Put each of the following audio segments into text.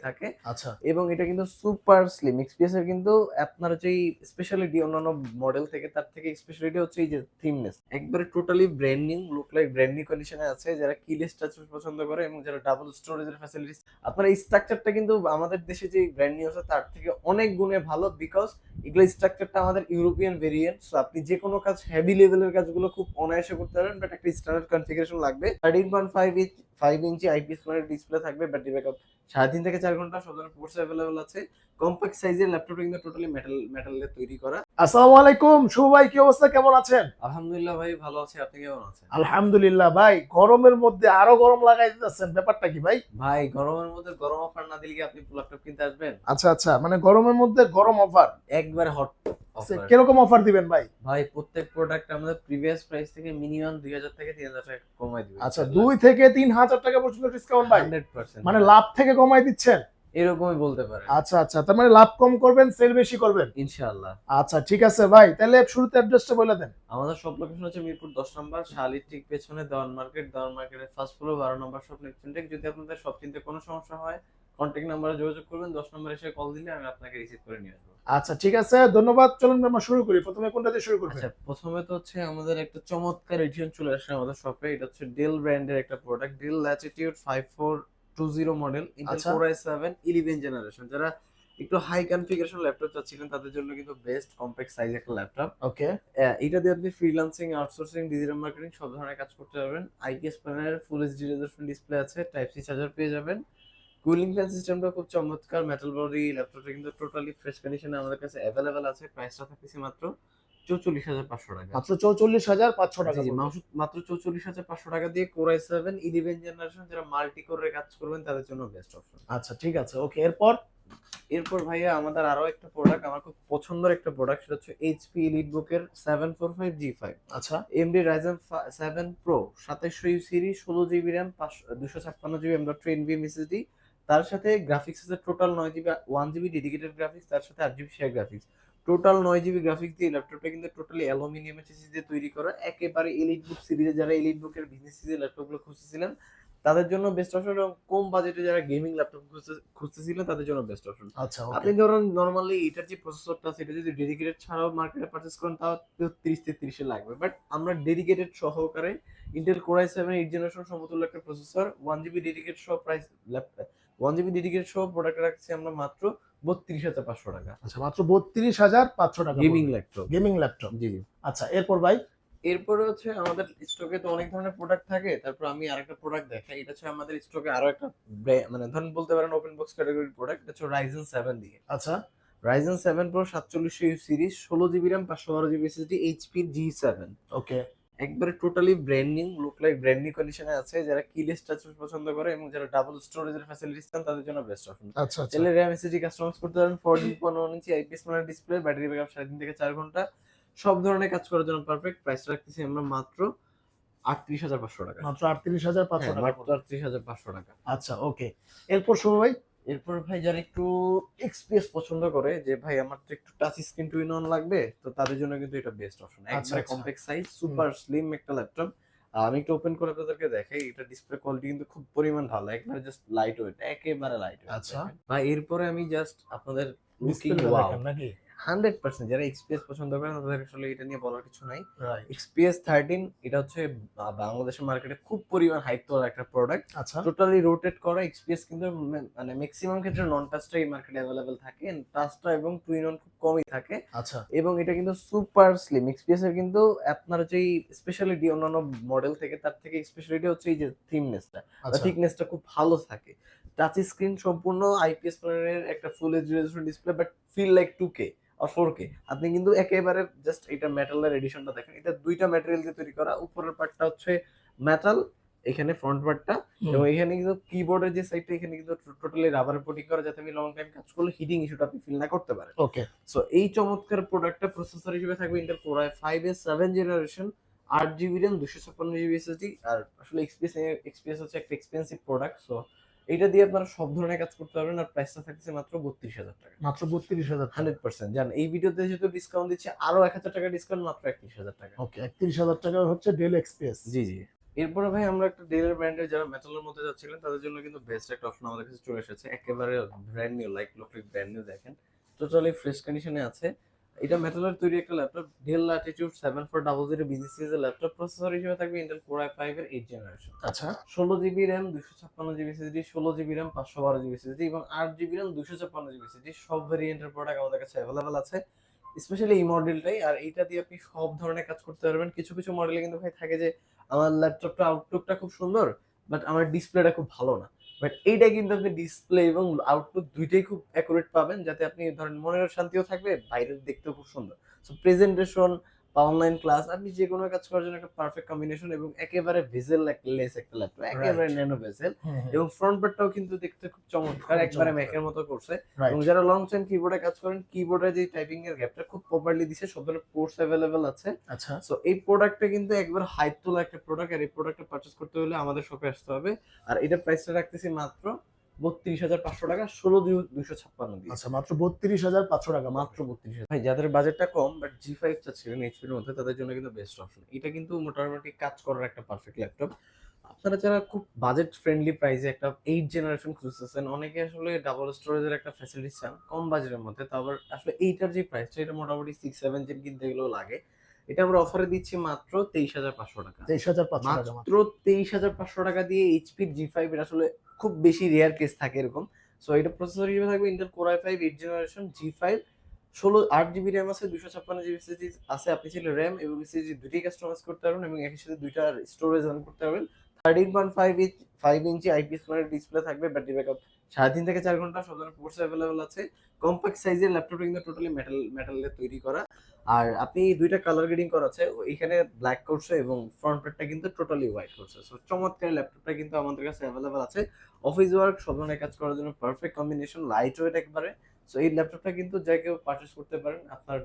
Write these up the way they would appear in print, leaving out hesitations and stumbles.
থাকে। আচ্ছা এবং এটা কিন্তু সুপার স্লিম এক্সপিএস এর কিন্তু আপনার যেই স্পেশালিটি অন্যান্য মডেল থেকে তার থেকে স্পেশালিটি হচ্ছে এই যে থিমনেস একবারে totally brand new look like brand new কন্ডিশনে আছে। যারা কিলেস টাচ পছন্দ করে এবং যারা ডাবল স্টোরেজের ফ্যাসিলিটিস, আপনার এই স্ট্রাকচারটা কিন্তু আমাদের দেশে যে ব্র্যান্ড নিউ আছে তার থেকে অনেক গুণে ভালো, বিকজ এগুলো স্ট্রাকচারটা আমাদের ইউরোপিয়ান ভেরিয়েন্ট। সো আপনি যে কোনো কাজ হেভি লেভেলের কাজগুলো খুব অনায়াসে করতে পারবেন, বাট একটা স্ট্যান্ডার্ড কনফিগারেশন লাগবে। 13.5 ইঞ্চি আইপিএস ডিসপ্লে থাকবে, ব্যাটারি ব্যাকআপ 3.5 থেকে 4 ঘন্টা, সব ধরনের পোর্টস অ্যাভেলেবল আছে। কম্প্যাক্ট সাইজের ল্যাপটপটা কিন্তু টোটালি মেটালের তৈরি করা। আসসালামু আলাইকুম শুভ ভাই, কি অবস্থা, কেমন আছেন? আলহামদুলিল্লাহ ভাই, ভালো আছি। আপনি কেমন আছেন? আলহামদুলিল্লাহ ভাই, গরমের মধ্যে আরো গরম লাগাই দিতেছেন, ব্যাপারটা কি ভাই? ভাই গরমের মধ্যে গরম অফার না দিলে কি আপনি ল্যাপটপ কিনতে আসবেন? আচ্ছা আচ্ছা, মানে গরমের মধ্যে গরম অফার, একবারে হট অফার। কিরকম অফার দিবেন ভাই? ভাই প্রত্যেক প্রোডাক্ট আমাদের প্রিভিয়াস প্রাইস থেকে মিনিমাম 2000 থেকে 3000 টাকা কমাই দিবেন। আচ্ছা, 2 থেকে 3 হাজার টাকা পর্যন্ত ডিসকাউন্ট ভাই? 100%, মানে লাভ থেকে কমাই দিচ্ছেন? এরকমই বলতে পারেন। আচ্ছা আচ্ছা, তার মানে লাভ কম করবেন, সেল বেশি করবেন ইনশাআল্লাহ। আচ্ছা ঠিক আছে ভাই, তাহলে শুরুতে অ্যাড্রেসটা বলে দেন। আমাদের সব লোকেশন হচ্ছে মিরপুর 10 নম্বর, শালির ঠিক পেছনে দেওয়ান মার্কেট, দেওয়ান মার্কেটের ফার্স্ট ফ্লোর 12 নম্বর শপ নেক্সট। যদি আপনাদের সব চিনতে কোনো সমস্যা হয় কন্ট্যাক্ট নাম্বারে যোগাযোগ করবেন, 10 নম্বরে এসে কল দিলে আমি আপনাকে রিসিভ করে নিয়ে আসবো। আচ্ছা ঠিক আছে, ধন্যবাদ। চলুন আমরা শুরু করি, প্রথমে কোনটা দিয়ে শুরু করবেন? আচ্ছা, প্রথমে তো হচ্ছে আমাদের একটা চমৎকার এডিশন চলে আসছে আমাদের শপে। এটা হচ্ছে ডেল ব্র্যান্ডের একটা product, del Latitude 5420 model, Intel আচ্ছা কোর i7 11 জেনারেশন। যারা একটু হাই কনফিগারেশন ল্যাপটপ চাচ্ছিলেন তাদের জন্য কিন্তু বেস্ট কম্প্যাক্ট সাইজ একটা ল্যাপটপ। ওকে এটা দিয়ে আপনি ফ্রিল্যান্সিং, আউটসোর্সিং, ডিজিটাল মার্কেটিং সব ধরনের কাজ করতে পারবেন। আইপিএস প্যানেলের ফুল এইচডি রেজোলিউশন ডিসপ্লে আছে, টাইপ সি চার্জার পেয়ে যাবেন। কুলিং ফ্যান সিস্টেমটা খুব চমৎকার, মেটাল বডি। ল্যাপটপটা কিন্তু টোটালি ফ্রেশ কন্ডিশনে আমাদের কাছে অ্যাভেলেবেল আছে। প্রাইসটা থাকতেছে মাত্র 44,500 টাকা। মাত্র 44,500 টাকা জি জি, পড়বে। মাত্র 44,500 টাকা দিয়ে কোর i7 11 জেনারেশন, যারা মাল্টি কোরের কাজ করবেন তাদের জন্য বেস্ট অপশন। আচ্ছা ঠিক আছে, ওকে। এরপর এরপর ভাইয়া আমাদের আরো একটা প্রোডাক্ট, আমার খুব পছন্দের একটা প্রোডাক্ট, সেটা হচ্ছে এইচপি এলিটবুকের 745G5। আচ্ছা AMD Ryzen 7 pro 2700 series, 16 GB RAM, 256 GB M.2 NVMe SSD। তার সাথে গ্রাফিক্স আছে total 9 GB, 1 GB dedicated graphics, তার সাথে 8 GB share graphics. Total 9 GB graphics দিয়ে ল্যাপটপটা কিন্তু টোটালি অ্যালুমিনিয়াম চেসিস দিয়ে তৈরি করা। একেবারে এলিট বুক সিরিজে, যারা এলিট বুকের বিজনেস সিরিজের ল্যাপটপগুলো খুঁজতেছিলেন তাদের জন্য বেস্ট অপশন, এবং কম বাজেটে যারা গেমিং ল্যাপটপ খুঁজতেছিলেন তাদের জন্য বেস্ট অপশন। আচ্ছা ওকে। আপনি ধরুন নরমালি এটার যে প্রসেসরটা আছে এটা যদি ডেডিকেটেড ছাড়াও মার্কেটে পারচেজ করেন তাও 30-33 লাগবে, বাট আমরা ডেডিকেটেড সহকারে ইন্টেল কোর i7 8 জেনারেশন সমতুল্য একটা প্রসেসর, 1 জিবি ডেডিকেট সহ প্রাইস, 1 জিবি ডেডিকেট সহ প্রোডাক্ট রাখছি আমরা মাত্র 32,500 টাকা। আচ্ছা, মাত্র 32,500 টাকা গেমিং ল্যাপটপ। Gaming laptop. জি জি। আচ্ছা এরপর ভাই? এরপরে হচ্ছে আমাদের স্টকে তো অনেক ধরনের প্রোডাক্ট থাকে, তারপর আমি আরেকটা প্রোডাক্ট দেখাই। এটা হচ্ছে আমাদের স্টকে আরো একটা মানে ধরুন বলতে পারেন ওপেন বক্স ক্যাটাগরির প্রোডাক্ট। এটা হচ্ছে রাইজেন 7 দিয়ে। আচ্ছা Ryzen 7 pro 4700 series, 16 GB RAM, 512 GB SSD, HP G7। ওকে একবারে totally brand new look like brand new কন্ডিশনে আছে। যারা কিলেস টাচ পছন্দ করে এবং যারা ডাবল স্টোরেজের ফ্যাসিলিটিস চান তাদের জন্য বেস্ট অপশন। আচ্ছা আচ্ছা চাইলে র্যাম এসএসডি কাস্টমাইজ করতে পারেন। 14.1 ইঞ্চি আইপিএস ডিসপ্লে, ব্যাটারি ব্যাকআপ 3.5 থেকে 4 ঘন্টা, সব ধরনের কাজ করার জন্য পারফেক্ট। প্রাইস রাখতেছি আমরা মাত্র 38,500 টাকা। মাত্র 38,500 হ্যাঁ, টাকা মাত্র পড়বে। 38,500 টাকা। আচ্ছা ওকে। এরপর শুভ ভাই? এরপর ভাই যারা একটু এক্সপিএস পছন্দ করে, যে ভাই আমার তো একটু touch screen two in one লাগবে, তো তাদের জন্য কিন্তু এটা বেস্ট অপশন। আচ্ছা একবারে আচ্ছা কম্প্যাক্ট সাইজ, সুপার স্লিম একটা ল্যাপটপ। আমি একটু ওপেন করে আপনাদেরকে দেখাই। এটা ডিসপ্লে কোয়ালিটি কিন্তু খুব পরিমাণ ভালো, একবারে জাস্ট লাইট ওয়েট, একেবারে লাইট ওয়েট। আচ্ছা, ভাই এরপরে আমি জাস্ট আপনাদের লুকিং ডিসপ্লেটা ওয়াও দেখেন নাকি? 100%, যারা এক্সপিএস পছন্দ করেন তাদের আসলে এটা নিয়ে বলার কিছু নাই। রাইট। এক্সপিএস 13 এটা হচ্ছে বাংলাদেশের মার্কেটে খুব পরিমাণ হাইপ তোলা একটা প্রোডাক্ট। আচ্ছা টোটালি রোটেট করা এক্সপিএস কিন্তু মানে ম্যাক্সিমাম ক্ষেত্রে নন টাচটা এই মার্কেটে অ্যাভেলেবেল থাকে, টাচটা এবং টু ইন অন খুব কমই থাকে। আচ্ছা এবং এটা কিন্তু সুপার স্লিম এক্সপিএস এর কিন্তু আপনার যেই স্পেশালিটি অন্যান্য মডেল থেকে তার থেকে স্পেশালিটি হচ্ছে এই যে থিমনেসটা বা আচ্ছা থিকনেসটা খুব ভালো থাকে। টাচ স্ক্রিন সম্পূর্ণ আইপিএস প্যানেলের একটা full HD resolution display, but feel like 2K আর 4K। আপনি কিন্তু একেবারে জাস্ট এটা মেটালের এডিশনটা দেখেন, এটা দুইটা ম্যাটেরিয়াল দিয়ে তৈরি করা। উপরের পার্টটা হচ্ছে মেটাল, এখানে ফ্রন্ট পার্টটা, এবং এখানে কিন্তু কিবোর্ডের যে সাইডটা এখানে কিন্তু টোটালি রাবারের কোটিং করা, যাতে আমি লং টাইম কাজ করলে হিটিং ইস্যুটা আপনি ফিল না করতে পারেন। ওকে সো এই চমৎকার প্রোডাক্টটা প্রসেসর হিসেবে থাকবে ইন্টেল কোর i5 এর 7 generation, 8 GB RAM, 256 GB SSD. আর আসলে এক্সপিএস হচ্ছে একটা এক্সপেন্সিভ প্রোডাক্ট। সো এটা দিয়ে আপনারা সব ধরনের কাজ করতে পারবেন। আর প্রাইসটা থাকছে মাত্র 32,000 টাকা। মাত্র 32,000 টাকা। 100% জান, এই ভিডিওতে যেহেতু ডিসকাউন্ট দিচ্ছে আরো 1,000 টাকা ডিসকাউন্ট, মাত্র 31,000 টাকা। ওকে, 31,000 টাকা হচ্ছে ডেল এক্সপ্রেস। জি জি। এরপরে ভাই আমরা একটা ডেলের ব্র্যান্ডের যারা মেটালের মধ্যে যাচ্ছিলেন তাদের জন্য কিন্তু বেস্ট একটা অপশন আমাদের কাছে চলে এসেছে, একেবারে brand new, look like brand new. দেখেন টোটালি ফ্রেশ কন্ডিশনে আছে। এটা মেটালের তৈরি একটা ল্যাপটপ, ডেল ল্যাটিটিউড 7400 বিজনেস সিরিজের ল্যাপটপ। প্রসেসর হিসেবে থাকবে ইন্টেল কোর i5 এর 8 জেনারেশন। আচ্ছা 16 GB RAM, 256 GB SSD, 16 GB RAM, 512 GB SSD এবং 8 জিবি র্যাম, 256 জিবি এসএসডি। সব ভেরিয়েন্টের প্রোডাক্ট আমাদের কাছে অ্যাভেলেবেল আছে, স্পেশালি এই মডেলটাই। আর এইটা দিয়ে আপনি সব ধরনের কাজ করতে পারবেন। কিছু কিছু মডেলে কিন্তু ভাই থাকে যে আমার ল্যাপটপটা আউটলুকটা খুব সুন্দর বাট আমার ডিসপ্লেটা খুব ভালো না, বাট এইটা কিন্তু আপনি ডিসপ্লে এবং আউটলুক দুইটাই খুব অ্যাকুরেট পাবেন, যাতে আপনি ধরেন মনের শান্তিও থাকবে, বাইরে দেখতেও খুব সুন্দর। সো প্রেজেন্টেশন বা অনলাইন ক্লাস আপনি যে কোনো কাজ করার জন্য একটা পারফেক্ট কম্বিনেশন, এবং একেবারে ভেজেল লেস একটা ল্যাপটপ, একেবারে রাইট ন্যানো ভেজেল। এবং ফ্রন্ট পার্টটাও কিন্তু দেখতে খুব চমৎকার, খুব একবারে চমৎকার। ম্যাকের মতো করছে। এবং রাইট যারা লং টাইম কিবোর্ডে কাজ করেন, কিবোর্ডে যে টাইপিং এর গ্যাপটা খুব প্রপারলি দিছে, সব ধরনের পোর্টস অ্যাভেলেবেল আছে। আচ্ছা সো এই প্রোডাক্টটা কিন্তু একবার হাইপ তোলা একটা প্রোডাক্ট, আর এই প্রোডাক্টটা পারচেজ করতে হলে আমাদের শপে আসতে হবে। আর এটা প্রাইসটা রাখতেছি মাত্র 32,500 টাকা, 16,256 দিয়ে। আচ্ছা মাত্র 32,500 টাকা মাত্র 32,000। ভাই যাদের বাজেটটা কম বাট জি5 চাচ্ছিলেন এইচপির মধ্যে, তাদের জন্য কিন্তু বেস্ট অপশন। এটা কিন্তু মোটামুটি কাজ করার একটা পারফেক্ট ল্যাপটপ। আপনারা যারা খুব বাজেট ফ্রেন্ডলি প্রাইসে একটা 8 জেনারেশন খুঁজতেছেন, অনেকে আসলে ডাবল স্টোরেজের একটা ফ্যাসিলিটি চান কম বাজেটের মধ্যে, তো আবার আসলে এইটার যে প্রাইসটা, এটা মোটামুটি 6-7 জেন কিনতে গেলেও লাগে। এটা আমরা অফারে দিচ্ছি মাত্র 23,500 টাকা। 23,500 টাকা মাত্র 23,500 টাকা দিয়ে এইচপির জি5, এর আসলে খুব বেশি রেয়ার কেস থাকে এরকম। সো এটা প্রসেসর হিসেবে থাকবে ইন্টেল কোর i5 8 জেনারেশন জি5, 8 জিবি র্যাম আছে, 256 জিবি এসএসডি আছে। আপনি চাইলে র্যাম এবং এসএসডি দুটোই কাস্টমাইজ করতে পারবেন এবং একই সাথে দুইটা স্টোরেজ অন করতে পারবেন। 13.5 ইঞ্চি আইপিএস ডিসপ্লে থাকবে, ব্যাটারি ব্যাকআপ 3.5 থেকে 4 ঘন্টা, সব ধরনের পোর্টস অ্যাভেলেবল আছে। কম্প্যাক্ট সাইজের ল্যাপটপটা কিন্তু টোটালি মেটালের তৈরি করা। আর আপনি দুইটা কালার গ্রেডিং করা আছে, এখানে ব্ল্যাক করছে এবং ফ্রন্ট প্যাডটা কিন্তু টোটালি হোয়াইট করছে। সো চমৎকার ল্যাপটপটা কিন্তু আমাদের কাছে অ্যাভেলেবল আছে। অফিস ওয়ার্ক সব ধরনের কাজ করার জন্য পারফেক্ট কম্বিনেশন, লাইট ওয়েট একবারে। সো এই ল্যাপটপটা কিন্তু যে কেউ পারচেজ করতে পারেন আপনার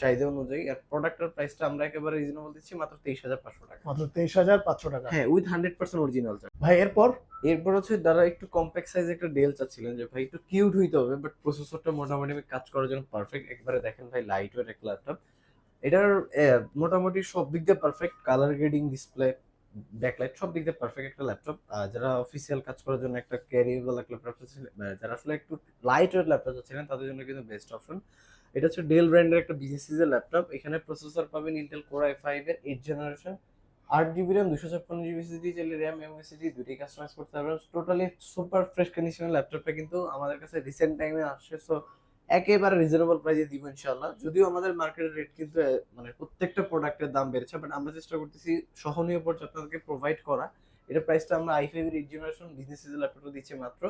চাহিদা অনুযায়ী। আর প্রোডাক্টের প্রাইসটা আমরা একেবারে রিজনেবল দিচ্ছি মাত্র 23,500 টাকা। মাত্র 23,500 টাকা হ্যাঁ, উইথ 100% অরিজিনাল। ভাই এরপর এরপর হচ্ছে যারা একটু কম্প্যাক্ট সাইজ একটা ডেল চাচ্ছিলেন, যে ভাই একটু কিউট হইতে হবে বাট প্রসেসরটা মোটামুটি কাজ করার জন্য পারফেক্ট, একবারে দেখেন ভাই লাইট ওয়েট একটা ল্যাপটপ। এটার মোটামুটি সব দিক দিয়ে perfect, colour grading, display, backlight সব দিক দিয়ে পারফেক্ট একটা ল্যাপটপ। যারা অফিসিয়াল কাজ করার জন্য একটা ক্যারিয়েবল একটা ল্যাপটপ চাচ্ছিলেন, যারা আসলে একটু লাইট ওয়েট ল্যাপটপ চাচ্ছিলেন, তাদের জন্য কিন্তু বেস্ট অপশন। এটা হচ্ছে ডেল ব্র্যান্ডের একটা বিজনেস সিরিজের ল্যাপটপ। এখানে প্রসেসর পাবেন ইন্টেল কোর i5 এর 8 generation, 8 GB RAM, 256 GB SSD, চাইলে র্যাম এবং এসএসডি দুটোই কাস্টমাইজ করতে পারবেন। টোটালি সুপার ফ্রেশ কন্ডিশনের ল্যাপটপটা কিন্তু আমাদের কাছে রিসেন্ট টাইমে আসছে। সো একেবারে রিজনেবল প্রাইসে দিব ইনশাআল্লাহ। যদিও আমাদের মার্কেটের রেট কিন্তু মানে প্রত্যেকটা প্রোডাক্টের দাম বেড়েছে, বাট আমরা চেষ্টা করতেছি সহনীয় পর্যায়ে আপনাদেরকে প্রোভাইড করা। এটা প্রাইসটা আমরা i5 এর 8 জেনারেশন বিজনেস সিরিজের ল্যাপটপটা দিচ্ছি মাত্র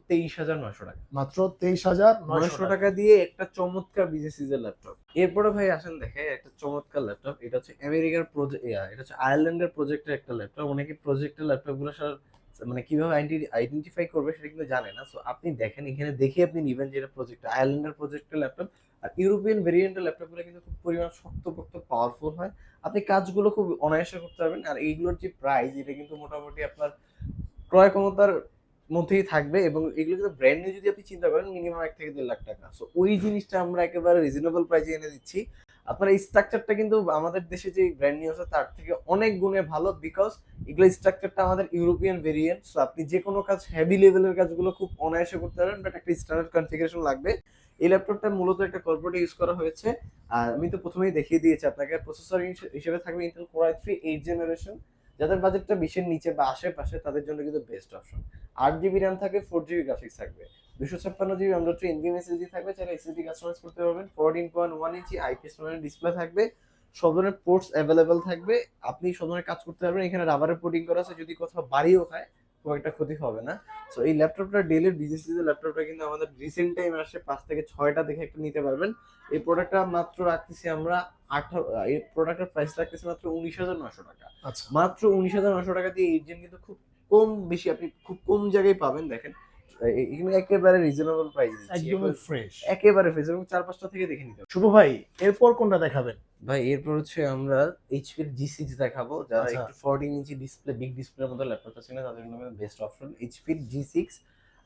23,900 টাকা। মাত্র 23,900 টাকা দিয়ে একটা চমৎকার বিজনেস সিরিজের ল্যাপটপ। এরপরে ভাই আসেন দেখে একটা চমৎকার ল্যাপটপ। এটা হচ্ছে আমেরিকার এটা হচ্ছে আয়ারল্যান্ডের প্রজেক্টের একটা ল্যাপটপ। অনেকে প্রজেক্টের ল্যাপটপ গুলো মানে কিভাবে আইডেন্টিফাই করবে সেটা কিন্তু জানে না। সো আপনি দেখেন, এখানে দেখে আপনি নিবেন যে এটা প্রজেক্ট, আয়ারল্যান্ডের প্রজেক্টের ল্যাপটপ। আর ইউরোপিয়ান ভেরিয়েন্টের ল্যাপটপ গুলো কিন্তু খুব পরিমাণ শক্তপোক্ত, পাওয়ারফুল হয়। আপনি কাজগুলো খুব অনায়াসে করতে পারবেন। আর এইগুলোর যে প্রাইস, এটা কিন্তু মোটামুটি আপনার ক্রয় ক্ষমতার মধ্যেই থাকবে, এবং এগুলো কিন্তু ব্র্যান্ড নিউ যদি আপনি চিন্তা করেন মিনিমাম 1 থেকে 1.5 লাখ টাকা। সো ওই জিনিসটা আমরা একেবারে রিজনেবল প্রাইসে এনে দিচ্ছি। আপনার এই স্ট্রাকচারটা কিন্তু আমাদের দেশে যে ব্র্যান্ড নিউ আছে তার থেকে অনেক গুণে ভালো, বিকজ এগুলো স্ট্রাকচারটা আমাদের ইউরোপিয়ান ভেরিয়েন্ট। সো আপনি যে কোনো কাজ, হেভি লেভেলের কাজগুলো খুব অনায়াসে করতে পারবেন, বাট একটা স্ট্যান্ডার্ড কনফিগারেশন লাগবে। এই ল্যাপটপটা মূলত একটা কর্পোরেটে ইউজ করা হয়েছে। আর আমি তো প্রথমেই দেখিয়ে দিয়েছি আপনাকে, প্রসেসর হিসেবে থাকবে ইন্টেল কোর i3 8 জেনারেশন। যাদের বাজেটটা 20-এর নিচে বা আশেপাশে তাদের জন্য কিন্তু বেস্ট অপশন। 8 জিবি র্যাম থাকবে, 4 জিবি গ্রাফিক্স থাকবে, 256 জিবি M.2 NVMe SSD থাকবে, চাইলে এসএসডি কাস্টমাইজ করতে পারবেন। 14.1 ইঞ্চি আইপিএস ডিসপ্লে থাকবে, সব ধরনের পোর্টস অ্যাভেলেবেল থাকবে। আপনি সব ধরনের কাজ করতে পারবেন। এখানে রাবারের কোটিং করা আছে, যদি কোথাও বাড়িও খায় খুব একটা ক্ষতি হবে না। সো এই ল্যাপটপটা ডেলের বিজনেস সিরিজের ল্যাপটপটা কিন্তু আমাদের রিসেন্ট টাইম আসে 5 থেকে 6টা দেখে একটা নিতে পারবেন। এই প্রোডাক্টটা মাত্র রাখতেছি আমরা এই প্রোডাক্টের প্রাইস রাখতেছি মাত্র 19,900 টাকা। আচ্ছা মাত্র 19,900 টাকা দিয়ে 8 জেন কিন্তু খুব কম বেশি, আপনি খুব কম জায়গায় পাবেন। দেখেন এখানে একেবারে রিজনেবল প্রাইস দিচ্ছি, একদম ফ্রেশ। একেবারে ফ্রেশ, এবং 4-5টা থেকে দেখে নিতে হবে। শুভ ভাই এরপর কোনটা দেখাবেন? ভাই এরপর হচ্ছে আমরা এইচপির জি6 দেখাবো। যারা আচ্ছা। একটু 14 ইঞ্চি ডিসপ্লে, বিগ ডিসপ্লের মধ্যে ল্যাপটপ চাচ্ছেন না, তাদের জন্য বেস্ট অপশন এইচপির জি6।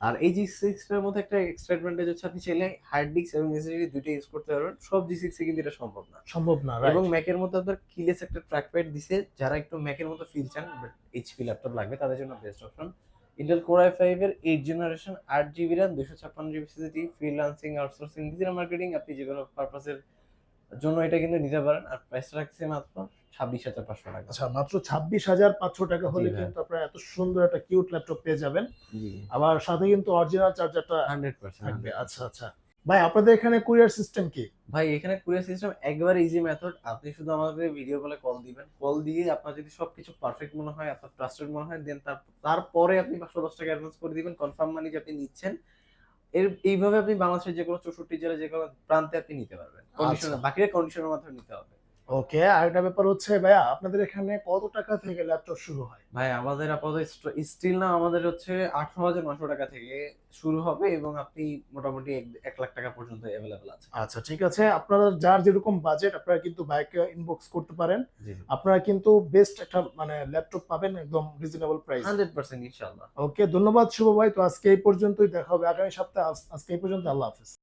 আর এই G6 টার মধ্যে একটা এক্সট্রা অ্যাডভান্টেজ হচ্ছে আপনি চাইলে হার্ড ডিস্ক এবং এসএসডি দুটোই ইউজ করতে পারবেন। সব G6 এ কিন্তু এটা সম্ভব না। সম্ভব না, এবং রাইট। ম্যাকের মধ্যে আপনার কিলেস একটা ট্র্যাকপ্যাড দিছে, যারা একটু ম্যাকের মতো ফিল চান বাট এইচপি ল্যাপটপ লাগবে তাদের জন্য best option. Intel core i5 এর 8 generation 8 GB RAM 256 GB SSD, freelancing, outsourcing, digital marketing আপনি যে কোনো পারপাসের জন্য এটা কিন্তু নিতে পারেন। আর প্রাইসটা রাখছে মাত্র 26,500 টাকা। আচ্ছা, মাত্র 26,500 টাকা হলে জি ভাই। কিন্তু আপনারা এত সুন্দর একটা কিউট ল্যাপটপ পেয়ে যাবেন। জি আবার সাথে কিন্তু অরিজিনাল চার্জারটা 100%। থাকবে। আচ্ছা আচ্ছা ভাই, আপনাদের এখানে কুরিয়ার সিস্টেম কি? ভাই এখানে কুরিয়ার সিস্টেম একবারে ইজি মেথড। আপনি শুধু আমাদের ভিডিও কলে কল দিবেন। কল দিয়ে আপনার যদি সবকিছু পারফেক্ট মনে হয়, আপনার ট্রাস্টেড মনে হয়, দেন তারপরে আপনি 510 টাকা অ্যাডভান্স করে দিবেন কনফার্ম মানি যে আপনি নিচ্ছেন। এইভাবে আপনি বাংলাদেশের যে কোনো 64 জেলার যে কোনো প্রান্তে আপনি নিতে পারবেন। কন্ডিশন আচ্ছা, বাকিরা কন্ডিশনের মাধ্যমে নিতে হবে। ওকে। আরেকটা ব্যাপার হচ্ছে ভাইয়া, আপনাদের এখানে কত টাকা থেকে ল্যাপটপ শুরু হয়? ভাই আমাদের আপাতত স্টিল না আমাদের হচ্ছে 18,900 টাকা থেকে শুরু হবে এবং আপনি মোটামুটি 1 লাখ টাকা পর্যন্ত এভেলেবল আছে। আচ্ছা, ঠিক আছে। আপনারা যার যেরকম বাজেট আপনারা কিন্তু ভাইকে ইনবক্স করতে পারেন। জি আপনারা কিন্তু বেস্ট একটা মানে ল্যাপটপ পাবেন একদম রিজনেবল প্রাইস। 100% ইনশাআল্লাহ। ওকে, ধন্যবাদ শুভ ভাই। তো আজকে এই পর্যন্তই, দেখা হবে আগামী সপ্তাহে। আজকে এই পর্যন্ত, আল্লাহ হাফেজ।